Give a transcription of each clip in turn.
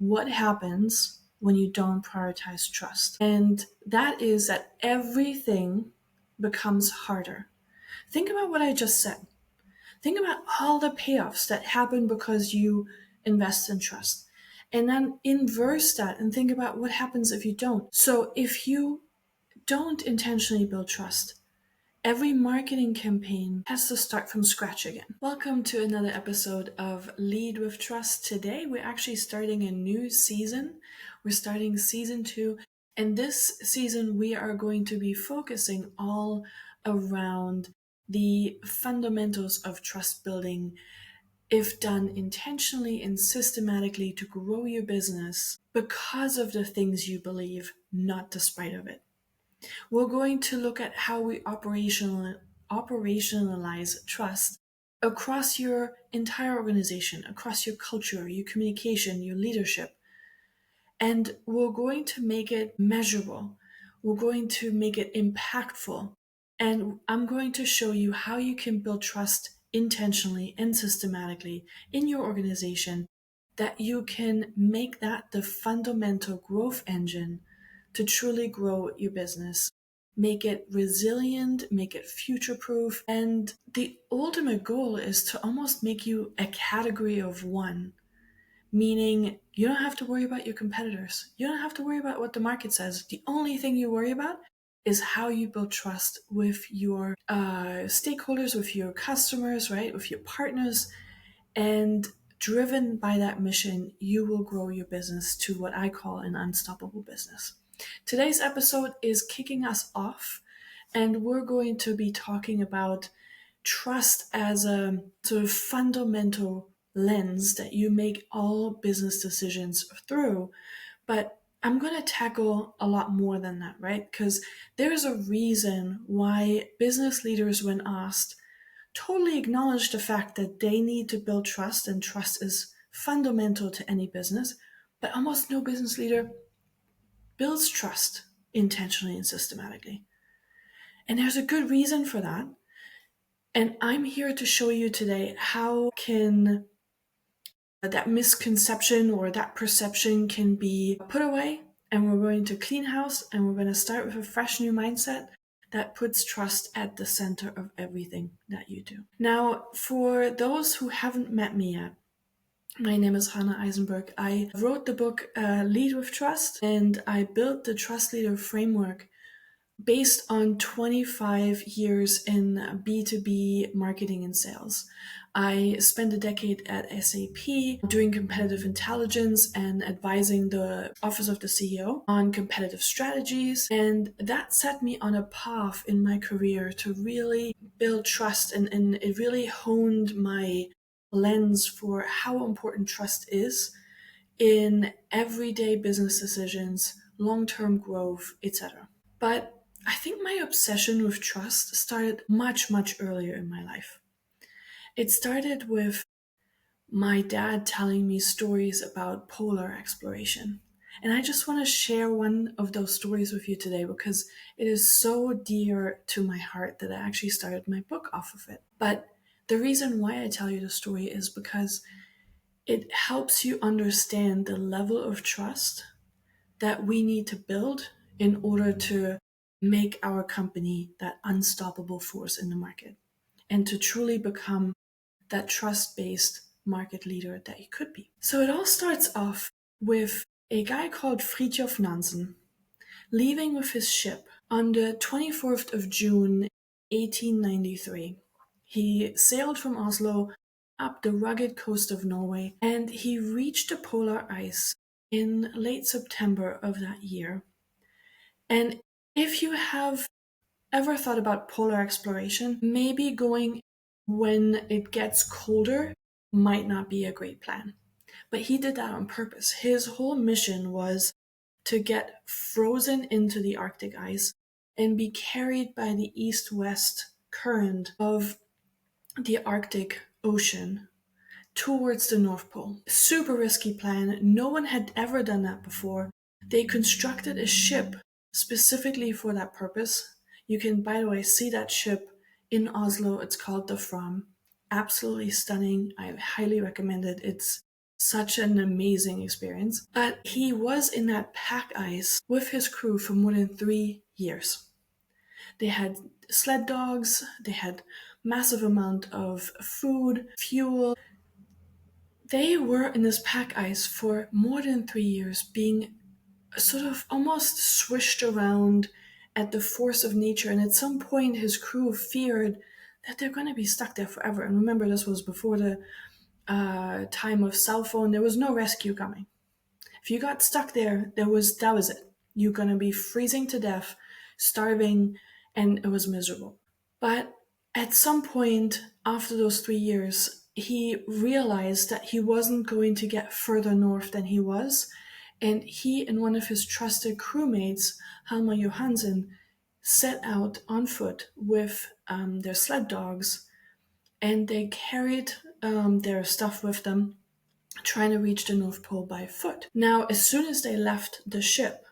what happens when you don't prioritize trust. And that is that everything becomes harder. Think about what I just said. Think about all the payoffs that happen because you invest in trust. And then inverse that and think about what happens if you don't. So if you don't intentionally build trust, every marketing campaign has to start from scratch again. Welcome to another episode of Lead with Trust. Today, we're actually starting a new season. We're starting season 2. And this season, we are going to be focusing all around the fundamentals of trust building, if done intentionally and systematically to grow your business because of the things you believe, not despite of it. We're going to look at how we operationalize trust across your entire organization, across your culture, your communication, your leadership. And we're going to make it measurable. We're going to make it impactful. And I'm going to show you how you can build trust intentionally and systematically in your organization, that you can make that the fundamental growth engine to truly grow your business, make it resilient, make it future proof. And the ultimate goal is to almost make you a category of one, meaning you don't have to worry about your competitors. You don't have to worry about what the market says. The only thing you worry about is how you build trust with your stakeholders, with your customers, right? With your partners. And driven by that mission, you will grow your business to what I call an unstoppable business. Today's episode is kicking us off, and we're going to be talking about trust as a sort of fundamental lens that you make all business decisions through. But I'm going to tackle a lot more than that, right? Because there's a reason why business leaders, when asked, totally acknowledge the fact that they need to build trust, and trust is fundamental to any business. But almost no business leader builds trust intentionally and systematically. And there's a good reason for that. And I'm here to show you today how can that misconception or that perception can be put away. And we're going to clean house, and we're going to start with a fresh new mindset that puts trust at the center of everything that you do. Now, for those who haven't met me yet, my name is Hannah Eisenberg. I wrote the book Lead with Trust, and I built the Trust Leader framework based on 25 years in B2B marketing and sales. I spent a decade at SAP doing competitive intelligence and advising the Office of the CEO on competitive strategies. And that set me on a path in my career to really build trust, and it really honed my lens for how important trust is in everyday business decisions, long-term growth, etc. But I think my obsession with trust started much, much earlier in my life. It started with my dad telling me stories about polar exploration. And I just want to share one of those stories with you today because it is so dear to my heart that I actually started my book off of it. But the reason why I tell you the story is because it helps you understand the level of trust that we need to build in order to make our company that unstoppable force in the market and to truly become that trust-based market leader that you could be. So it all starts off with a guy called Fridtjof Nansen leaving with his ship on the 24th of June, 1893. He sailed from Oslo up the rugged coast of Norway, and he reached the polar ice in late September of that year. And if you have ever thought about polar exploration, maybe going when it gets colder might not be a great plan. But he did that on purpose. His whole mission was to get frozen into the Arctic ice and be carried by the east-west current of the Arctic Ocean towards the North Pole. Super risky plan. No one had ever done that before. They constructed a ship specifically for that purpose. You can, by the way, see that ship in Oslo. It's called the Fram. Absolutely stunning. I highly recommend it. It's such an amazing experience. But he was in that pack ice with his crew for more than 3 years. They had sled dogs, they had massive amount of food, fuel. They were in this pack ice for more than 3 years, being sort of almost swished around at the force of nature. And at some point, his crew feared that they're going to be stuck there forever. And remember, this was before the time of cell phone. There was no rescue coming. If you got stuck there, that was it. You're going to be freezing to death, starving, and it was miserable. But at some point after those 3 years, he realized that he wasn't going to get further north than he was. And he and one of his trusted crewmates, Halma Johansen, set out on foot with their sled dogs, and they carried their stuff with them, trying to reach the North Pole by foot. Now, as soon as they left the ship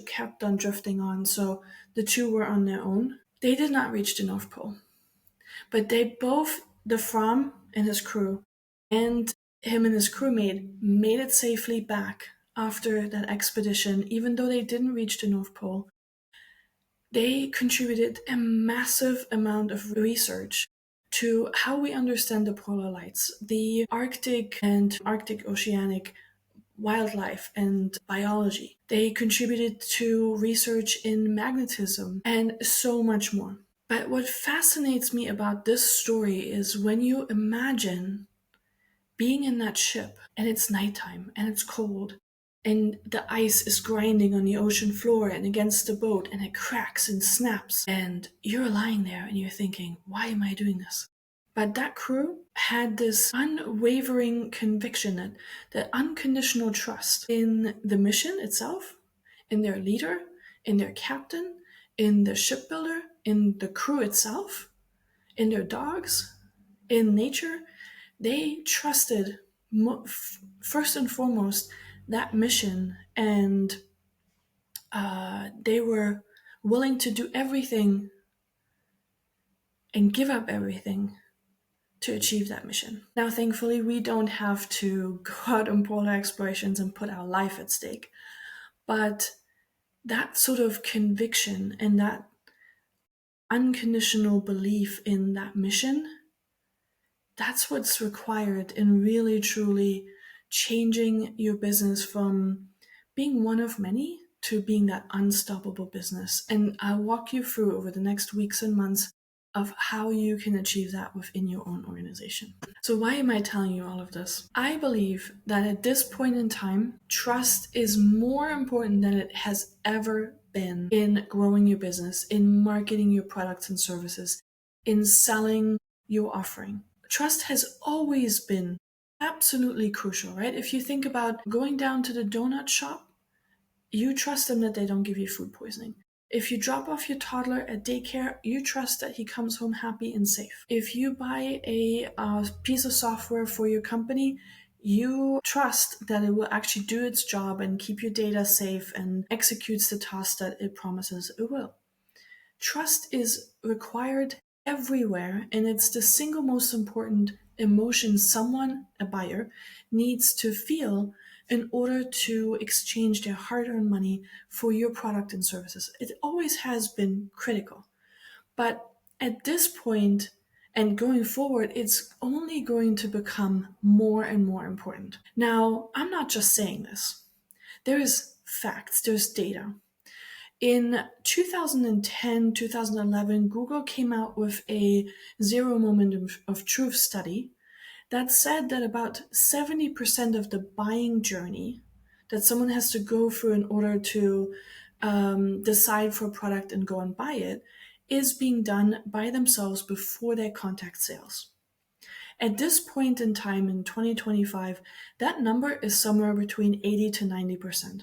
kept on drifting on, so the two were on their own. They did not reach the North Pole, but they both, the Fromm and his crew, and him and his crewmate, made it safely back after that expedition. Even though they didn't reach the North Pole, they contributed a massive amount of research to how we understand the polar lights, the Arctic and Arctic oceanic wildlife and biology. They contributed to research in magnetism and so much more. But what fascinates me about this story is when you imagine being in that ship and it's nighttime and it's cold and the ice is grinding on the ocean floor and against the boat and it cracks and snaps, and you're lying there and you're thinking, why am I doing this? But that crew had this unwavering conviction, that unconditional trust in the mission itself, in their leader, in their captain, in the shipbuilder, in the crew itself, in their dogs, in nature. They trusted, first and foremost, that mission, and they were willing to do everything and give up everything to achieve that mission. Now, thankfully, we don't have to go out on polar explorations and put our life at stake. But that sort of conviction and that unconditional belief in that mission, that's what's required in really truly changing your business from being one of many to being that unstoppable business. And I'll walk you through over the next weeks and months of how you can achieve that within your own organization. So why am I telling you all of this? I believe that at this point in time, trust is more important than it has ever been in growing your business, in marketing your products and services, in selling your offering. Trust has always been absolutely crucial, right? If you think about going down to the donut shop, you trust them that they don't give you food poisoning. If you drop off your toddler at daycare, you trust that he comes home happy and safe. If you buy a piece of software for your company, you trust that it will actually do its job and keep your data safe and executes the task that it promises it will. Trust is required everywhere, and it's the single most important emotion someone, a buyer, needs to feel in order to exchange their hard-earned money for your product and services. It always has been critical. But at this point and going forward, it's only going to become more and more important. Now, I'm not just saying this. There's facts, there's data. In 2010, 2011, Google came out with a zero moment of truth study that said that about 70% of the buying journey that someone has to go through in order to decide for a product and go and buy it is being done by themselves before they contact sales. At this point in time in 2025, that number is somewhere between 80 to 90%.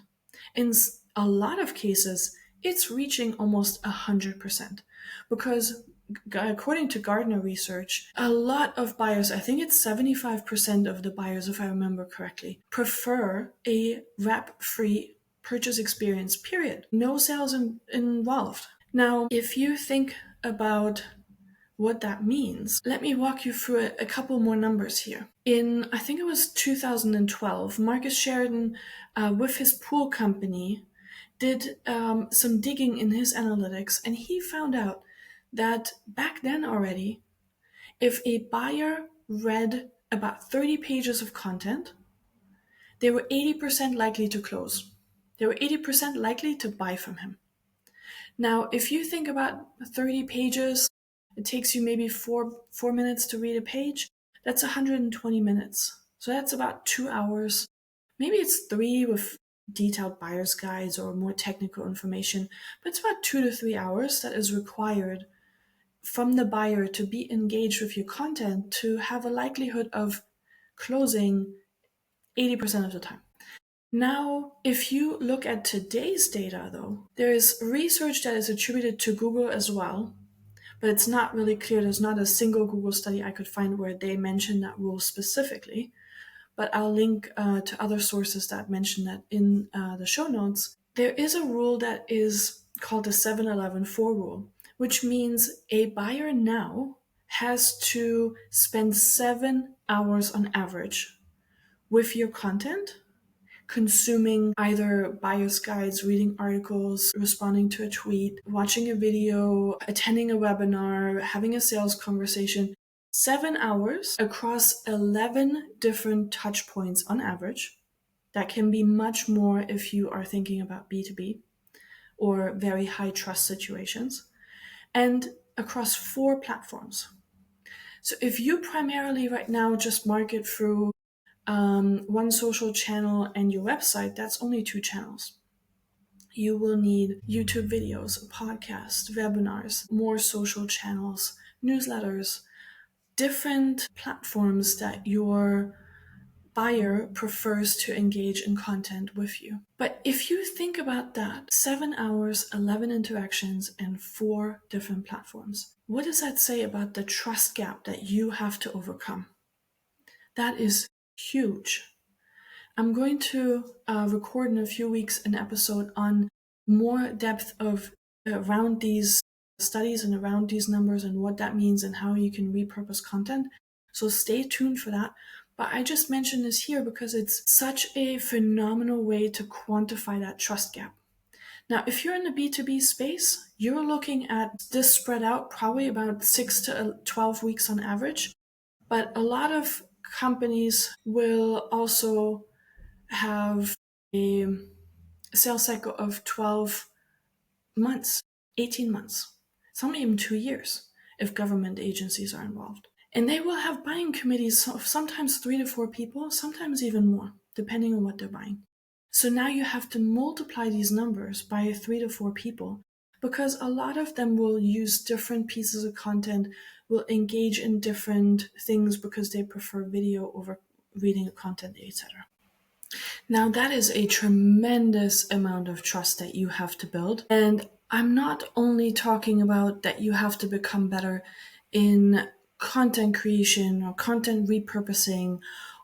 In a lot of cases, it's reaching almost 100%, because according to Gartner research, a lot of buyers, I think it's 75% of the buyers, if I remember correctly, prefer a wrap-free purchase experience, period. No sales involved. Now, if you think about what that means, let me walk you through a couple more numbers here. In, I think it was 2012, Marcus Sheridan, with his pool company, did some digging in his analytics, and he found out that back then already, if a buyer read about 30 pages of content, they were 80% likely to close. They were 80% likely to buy from him. Now, if you think about 30 pages, it takes you maybe four minutes to read a page. That's 120 minutes. So that's about 2 hours. Maybe it's 3 with detailed buyer's guides or more technical information, but it's about 2 to 3 hours that is required from the buyer to be engaged with your content to have a likelihood of closing 80% of the time. Now, if you look at today's data, though, there is research that is attributed to Google as well, but it's not really clear. There's not a single Google study I could find where they mention that rule specifically, but I'll link to other sources that mention that in the show notes. There is a rule that is called the 7-11-4 rule, which means a buyer now has to spend 7 hours on average with your content, consuming either buyer's guides, reading articles, responding to a tweet, watching a video, attending a webinar, having a sales conversation. 7 hours across 11 different touch points on average. That can be much more if you are thinking about B2B or very high trust situations, and across 4 platforms. So if you primarily right now just market through one social channel and your website, that's only 2 channels. You will need YouTube videos, podcasts, webinars, more social channels, newsletters, different platforms that your buyer prefers to engage in content with you. But if you think about that, 7 hours, 11 interactions, and 4 different platforms, what does that say about the trust gap that you have to overcome? That is huge. I'm going to record in a few weeks an episode on more depth of around these studies and around these numbers and what that means and how you can repurpose content. So stay tuned for that. But I just mentioned this here because it's such a phenomenal way to quantify that trust gap. Now, if you're in the B2B space, you're looking at this spread out probably about 6 to 12 weeks on average. But a lot of companies will also have a sales cycle of 12 months, 18 months, some even 2 years if government agencies are involved. And they will have buying committees of sometimes 3 to 4 people, sometimes even more, depending on what they're buying. So now you have to multiply these numbers by 3 to 4 people because a lot of them will use different pieces of content, will engage in different things because they prefer video over reading content, etc. Now, that is a tremendous amount of trust that you have to build. And I'm not only talking about that you have to become better in content creation or content repurposing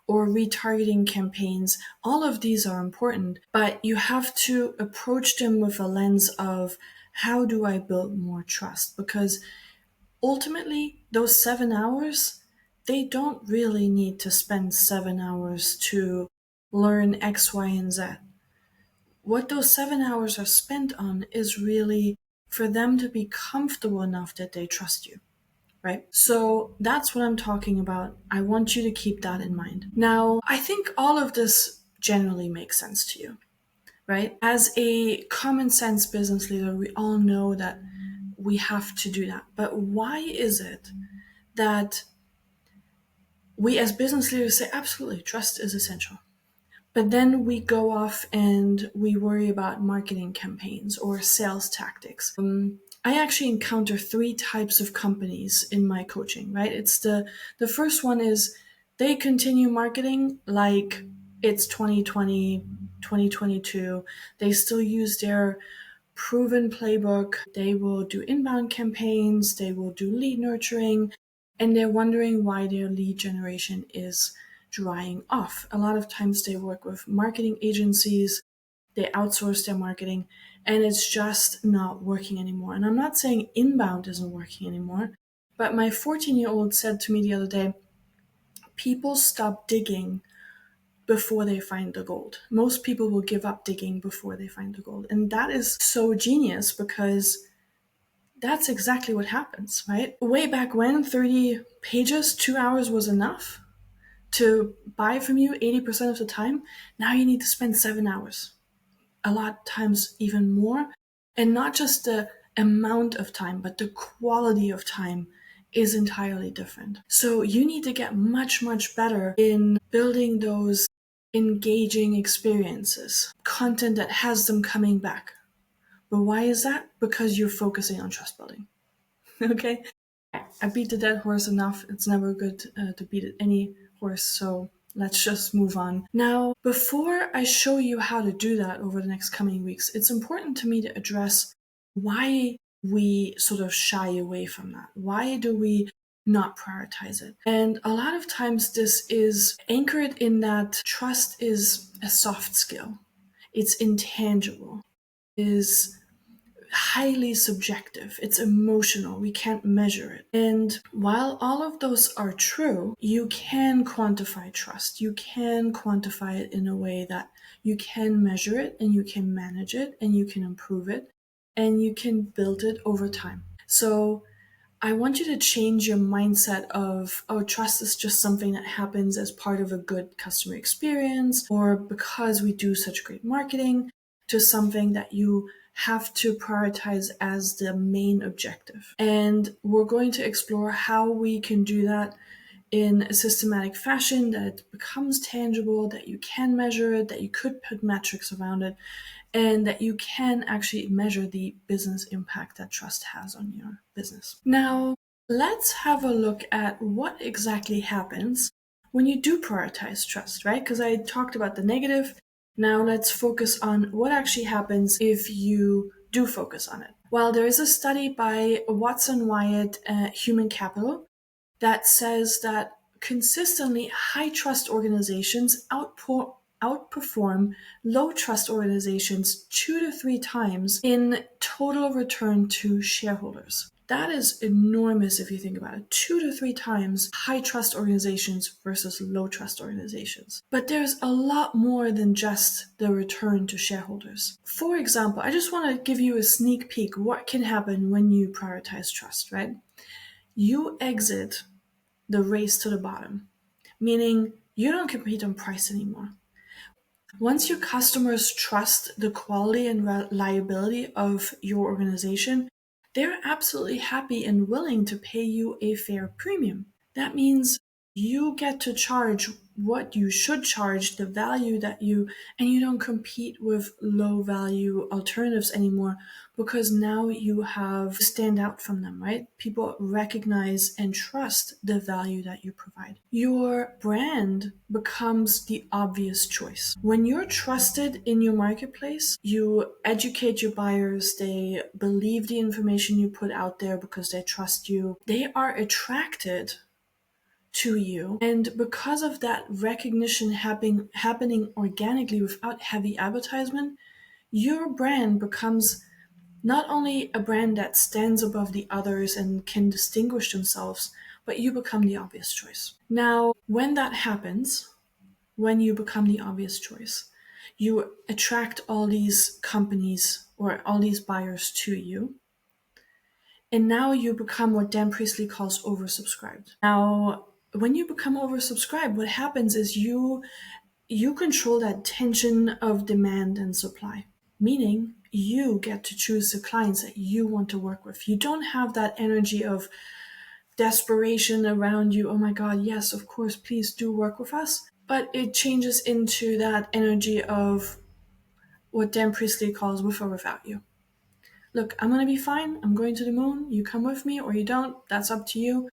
or retargeting campaigns. All of these are important, but you have to approach them with a lens of how do I build more trust? Because ultimately, those 7 hours, they don't really need to spend 7 hours to learn X, Y, and Z. What those 7 hours are spent on is really for them to be comfortable enough that they trust you, right? So that's what I'm talking about. I want you to keep that in mind. Now, I think all of this generally makes sense to you, right? As a common sense business leader, we all know that we have to do that. But why is it that we as business leaders say, absolutely, trust is essential? But then we go off and we worry about marketing campaigns or sales tactics. I actually encounter 3 types of companies in my coaching, right? It's the first one is they continue marketing like it's 2020, 2022. They still use their proven playbook. They will do inbound campaigns. They will do lead nurturing. And they're wondering why their lead generation is drying off. A lot of times they work with marketing agencies, they outsource their marketing, and it's just not working anymore. And I'm not saying inbound isn't working anymore. But my 14-year-old said to me the other day, people stop digging before they find the gold. Most people will give up digging before they find the gold. And that is so genius because that's exactly what happens, right? Way back when, 30 pages, 2 hours was enough to buy from you 80% of the time. Now you need to spend 7 hours, a lot of times even more. And not just the amount of time, but the quality of time is entirely different. So you need to get much, much better in building those engaging experiences, content that has them coming back. But why is that? Because you're focusing on trust building. Okay? I beat the dead horse enough. It's never good to beat any horse, so let's just move on. Now, before I show you how to do that over the next coming weeks, it's important to me to address why we sort of shy away from that. Why do we not prioritize it? And a lot of times this is anchored in that trust is a soft skill. It's intangible. It is highly subjective. It's emotional. We can't measure it. And while all of those are true, you can quantify trust. You can quantify it in a way that you can measure it and you can manage it and you can improve it and you can build it over time. So I want you to change your mindset of, oh, trust is just something that happens as part of a good customer experience or because we do such great marketing, to something that you have to prioritize as the main objective. And we're going to explore how we can do that in a systematic fashion, that it becomes tangible, that you can measure it, that you could put metrics around it, and that you can actually measure the business impact that trust has on your business. Now, let's have a look at what exactly happens when you do prioritize trust, right? Because I talked about the negative. Now let's focus on what actually happens if you do focus on it. Well, there is a study by Watson Wyatt at Human Capital that says that consistently high trust organizations outperform low trust organizations 2 to 3 times in total return to shareholders. That is enormous if you think about it. 2 to 3 times high trust organizations versus low trust organizations. But there's a lot more than just the return to shareholders. For example, I just want to give you a sneak peek what can happen when you prioritize trust, right? You exit the race to the bottom, meaning you don't compete on price anymore. Once your customers trust the quality and reliability of your organization, they're absolutely happy and willing to pay you a fair premium. That means you get to charge what you should charge, the value that and you don't compete with low value alternatives anymore, because now you have to stand out from them, right? People recognize and trust the value that you provide. Your brand becomes the obvious choice. When you're trusted in your marketplace, you educate your buyers, they believe the information you put out there because they trust you. They are attracted to you. And because of that recognition happening organically without heavy advertisement, your brand becomes not only a brand that stands above the others and can distinguish themselves, but you become the obvious choice. Now, when that happens, when you become the obvious choice, you attract all these companies or all these buyers to you. And now you become what Dan Priestley calls oversubscribed. Now, when you become oversubscribed, what happens is you control that tension of demand and supply, meaning you get to choose the clients that you want to work with. You don't have that energy of desperation around you. Oh my God, yes, of course, please do work with us. But it changes into that energy of what Dan Priestley calls with or without you. Look, I'm going to be fine. I'm going to the moon. You come with me or you don't. That's up to you.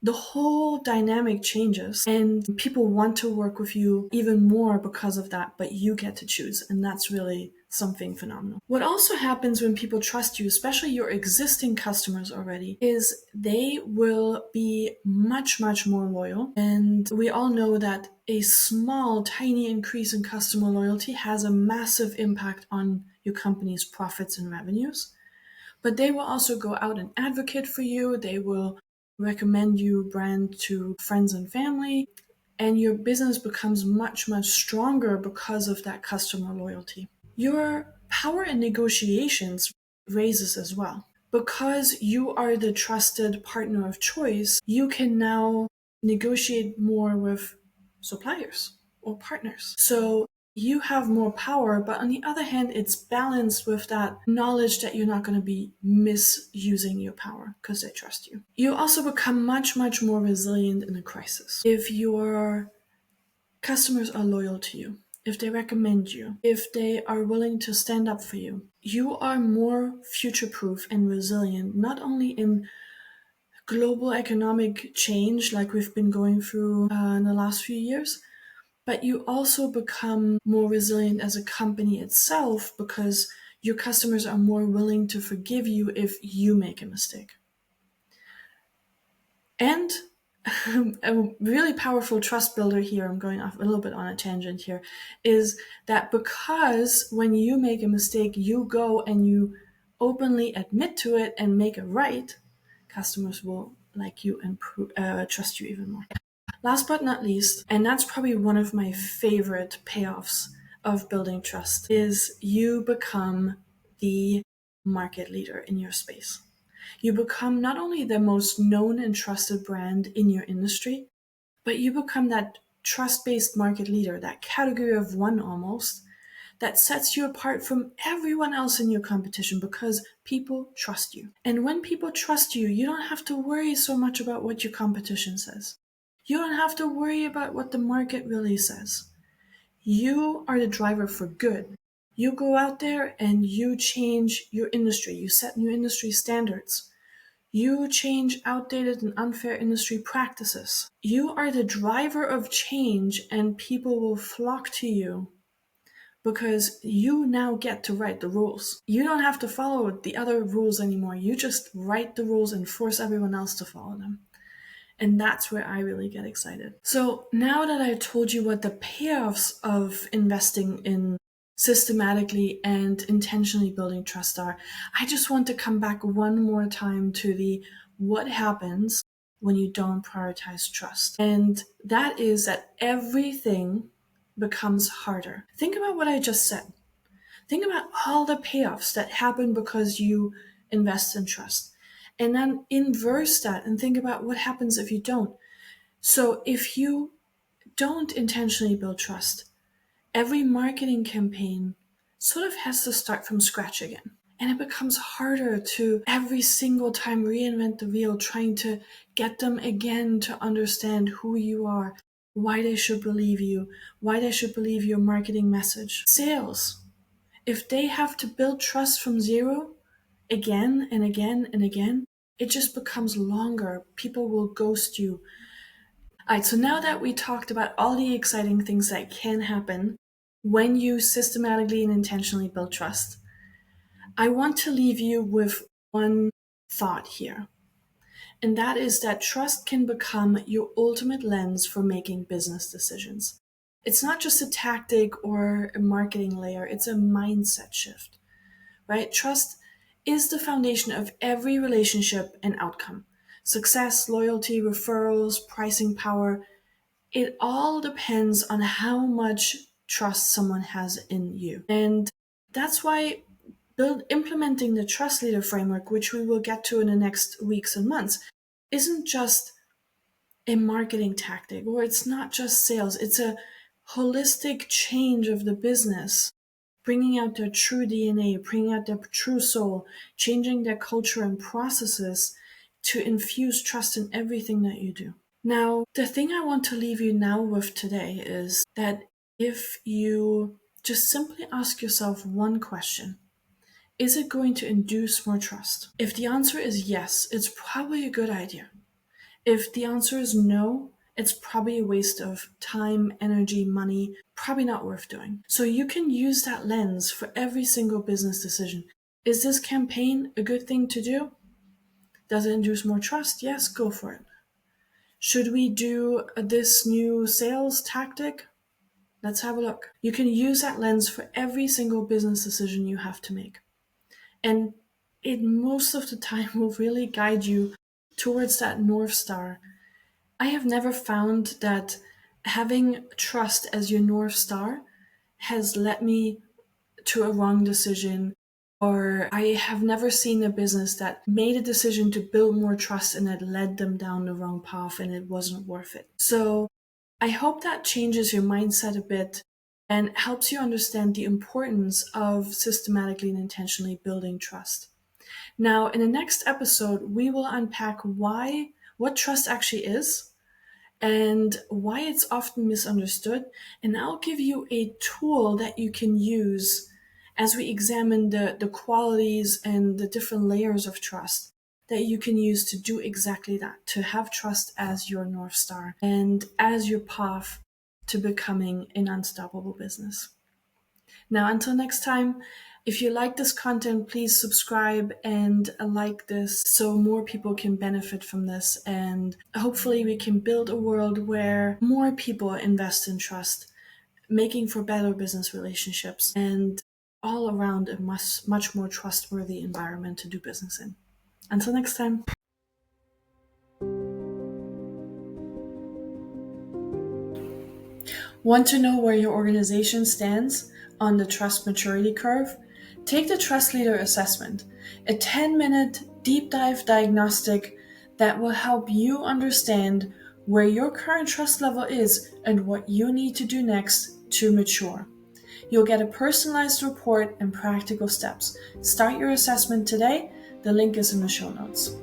The whole dynamic changes and people want to work with you even more because of that, but you get to choose. And that's really something phenomenal. What also happens when people trust you, especially your existing customers already, is they will be much, much more loyal. And we all know that a small, tiny increase in customer loyalty has a massive impact on your company's profits and revenues. But they will also go out and advocate for you. They will recommend your brand to friends and family, and your business becomes much, much stronger because of that customer loyalty. Your power in negotiations raises as well. Because you are the trusted partner of choice, you can now negotiate more with suppliers or partners. So you have more power, but on the other hand, it's balanced with that knowledge that you're not going to be misusing your power because they trust you. You also become much, much more resilient in a crisis. If your customers are loyal to you, if they recommend you, if they are willing to stand up for you, you are more future-proof and resilient, not only in global economic change like we've been going through in the last few years, but you also become more resilient as a company itself because your customers are more willing to forgive you if you make a mistake. And a really powerful trust builder here, I'm going off a little bit on a tangent here, is that because when you make a mistake, you go and you openly admit to it and make it right, customers will like you and trust you even more. Last but not least, and that's probably one of my favorite payoffs of building trust, is you become the market leader in your space. You become not only the most known and trusted brand in your industry, but you become that trust-based market leader, that category of one almost, that sets you apart from everyone else in your competition because people trust you. And when people trust you, you don't have to worry so much about what your competition says. You don't have to worry about what the market really says. You are the driver for good. You go out there and you change your industry. You set new industry standards. You change outdated and unfair industry practices. You are the driver of change, and people will flock to you because you now get to write the rules. You don't have to follow the other rules anymore. You just write the rules and force everyone else to follow them. And that's where I really get excited. So now that I've told you what the payoffs of investing in systematically and intentionally building trust are, I just want to come back one more time to the what happens when you don't prioritize trust. And that is that everything becomes harder. Think about what I just said. Think about all the payoffs that happen because you invest in trust. And then inverse that and think about what happens if you don't. So if you don't intentionally build trust, every marketing campaign sort of has to start from scratch again. And it becomes harder to every single time reinvent the wheel, trying to get them again to understand who you are, why they should believe you, why they should believe your marketing message. Sales, if they have to build trust from zero again and again and again, it just becomes longer. People will ghost you. All right, so now that we talked about all the exciting things that can happen when you systematically and intentionally build trust, I want to leave you with one thought here. And that is that trust can become your ultimate lens for making business decisions. It's not just a tactic or a marketing layer, it's a mindset shift, right? Trust is the foundation of every relationship and outcome. Success, loyalty, referrals, pricing power, it all depends on how much trust someone has in you. And that's why implementing the trust leader framework, which we will get to in the next weeks and months, isn't just a marketing tactic, or it's not just sales. It's a holistic change of the business, bringing out their true DNA, bringing out their true soul, changing their culture and processes to infuse trust in everything that you do. Now, the thing I want to leave you now with today is that if you just simply ask yourself one question, is it going to induce more trust? If the answer is yes, it's probably a good idea. If the answer is no, it's probably a waste of time, energy, money, probably not worth doing. So you can use that lens for every single business decision. Is this campaign a good thing to do? Does it induce more trust? Yes, go for it. Should we do this new sales tactic? Let's have a look. You can use that lens for every single business decision you have to make. And it most of the time will really guide you towards that North Star. I have never found that having trust as your North Star has led me to a wrong decision, or I have never seen a business that made a decision to build more trust and it led them down the wrong path and it wasn't worth it. So I hope that changes your mindset a bit and helps you understand the importance of systematically and intentionally building trust. Now, in the next episode, we will unpack what trust actually is and why it's often misunderstood. And I'll give you a tool that you can use as we examine the qualities and the different layers of trust that you can use to do exactly that, to have trust as your North Star and as your path to becoming an unstoppable business. Now, until next time, if you like this content, please subscribe and like this so more people can benefit from this. And hopefully, we can build a world where more people invest in trust, making for better business relationships and all around a much more trustworthy environment to do business in. Until next time. Want to know where your organization stands on the trust maturity curve? Take the Trust Leader Assessment, a 10-minute deep dive diagnostic that will help you understand where your current trust level is and what you need to do next to mature. You'll get a personalized report and practical steps. Start your assessment today. The link is in the show notes.